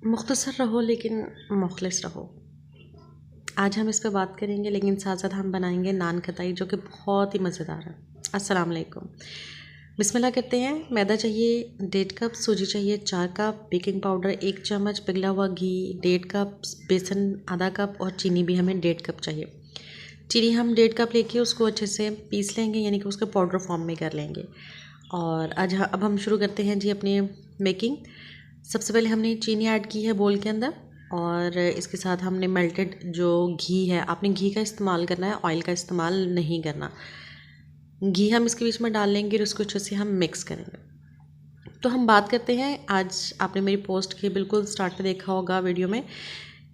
मुख्तसर रहो लेकिन मुखलिस रहो। आज हम इस पे बात करेंगे, लेकिन साथ साथ हम बनाएंगे नान खटाई, जो कि बहुत ही मज़ेदार है। अस्सलाम वालेकुम। बिस्मिल्लाह करते हैं। मैदा चाहिए 1.5 कप, सूजी चाहिए 4 कप, बेकिंग पाउडर 1 चम्मच, पिघला हुआ घी 1.5 कप, बेसन आधा कप और चीनी भी हमें 1.5 कप चाहिए। चीनी हम 1.5 कप लेके उसको अच्छे से पीस लेंगे, यानी कि उसको पाउडर फॉर्म में कर लेंगे। और अब हम शुरू करते हैं जी अपनी मेकिंग। सबसे पहले हमने चीनी ऐड की है बोल के अंदर, और इसके साथ हमने मेल्टेड जो घी है, आपने घी का इस्तेमाल करना है, ऑयल का इस्तेमाल नहीं करना। घी हम इसके बीच में डाल लेंगे और उसको अच्छे से हम मिक्स करेंगे। तो हम बात करते हैं, आज आपने मेरी पोस्ट के बिल्कुल स्टार्ट पे देखा होगा वीडियो में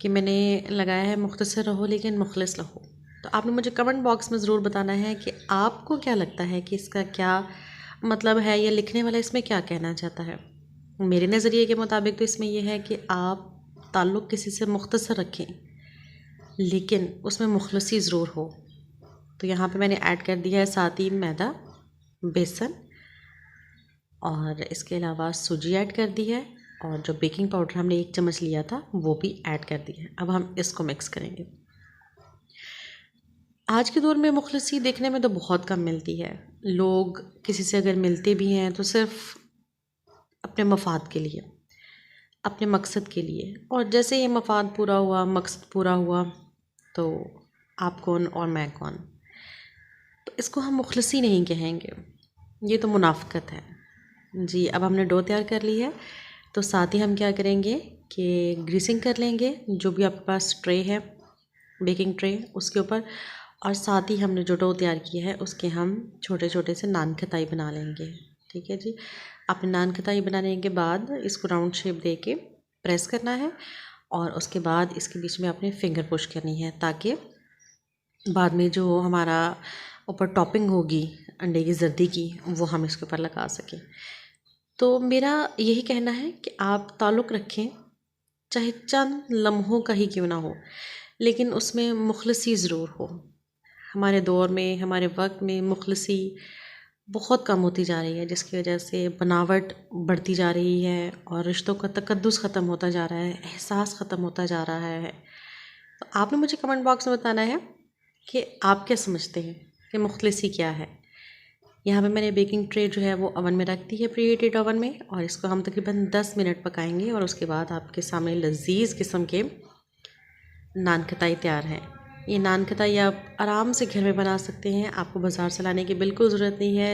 कि मैंने लगाया है मुख्तसर रहो लेकिन मुखलिस रहो। तो आपने मुझे कमेंट बॉक्स में ज़रूर बताना है कि आपको क्या लगता है कि इसका क्या मतलब है, या लिखने वाला इसमें क्या कहना चाहता है। मेरे नज़रिए के मुताबिक तो इसमें यह है कि आप ताल्लुक़ किसी से मुख्तसर रखें लेकिन उसमें मुखलसी ज़रूर हो। तो यहाँ पे मैंने ऐड कर दिया है साथ ही मैदा, बेसन और इसके अलावा सूजी ऐड कर दी है, और जो बेकिंग पाउडर हमने 1 चम्मच लिया था वो भी ऐड कर दी है। अब हम इसको मिक्स करेंगे। आज के दौर में मुखलसी देखने में तो बहुत कम मिलती है। लोग किसी से अगर मिलते भी हैं तो सिर्फ अपने मफाद के लिए, अपने मकसद के लिए, और जैसे ये मफाद पूरा हुआ, मकसद पूरा हुआ, तो आप कौन और मैं कौन। तो इसको हम मुखलसी नहीं कहेंगे, ये तो मुनाफ़िकत है जी। अब हमने डो तैयार कर ली है, तो साथ ही हम क्या करेंगे कि ग्रीसिंग कर लेंगे जो भी आपके पास ट्रे है, बेकिंग ट्रे, उसके ऊपर। और साथ ही हमने जो डो तैयार किया है उसके हम छोटे छोटे से नान खटाई बना लेंगे। ठीक है जी। आपने नान खटाई बनाने के बाद इसको राउंड शेप दे के प्रेस करना है, और उसके बाद इसके बीच में आपने फिंगर पुश करनी है, ताकि बाद में जो हमारा ऊपर टॉपिंग होगी अंडे की जर्दी की, वो हम इसके ऊपर लगा सकें। तो मेरा यही कहना है कि आप ताल्लुक़ रखें, चाहे चंद लम्हों का ही क्यों ना हो, लेकिन उसमें मुखलसी ज़रूर हो। हमारे दौर में, हमारे वक्त में मुखलसी बहुत कम होती जा रही है, जिसकी वजह से बनावट बढ़ती जा रही है और रिश्तों का तकद्दुस ख़त्म होता जा रहा है, एहसास ख़त्म होता जा रहा है। तो आपने मुझे कमेंट बॉक्स में बताना है कि आप क्या समझते हैं कि मुखलसी क्या है। यहाँ पे मैंने बेकिंग ट्रे जो है वो ओवन में रख दी है, प्री हीटेड ओवन में, और इसको हम तकरीबन 10 मिनट पकाएंगे, और उसके बाद आपके सामने लजीज़ किस्म के नान खटाई तैयार है। ये नान खटाई आप आराम से घर में बना सकते हैं, आपको बाज़ार से लाने की बिल्कुल ज़रूरत नहीं है।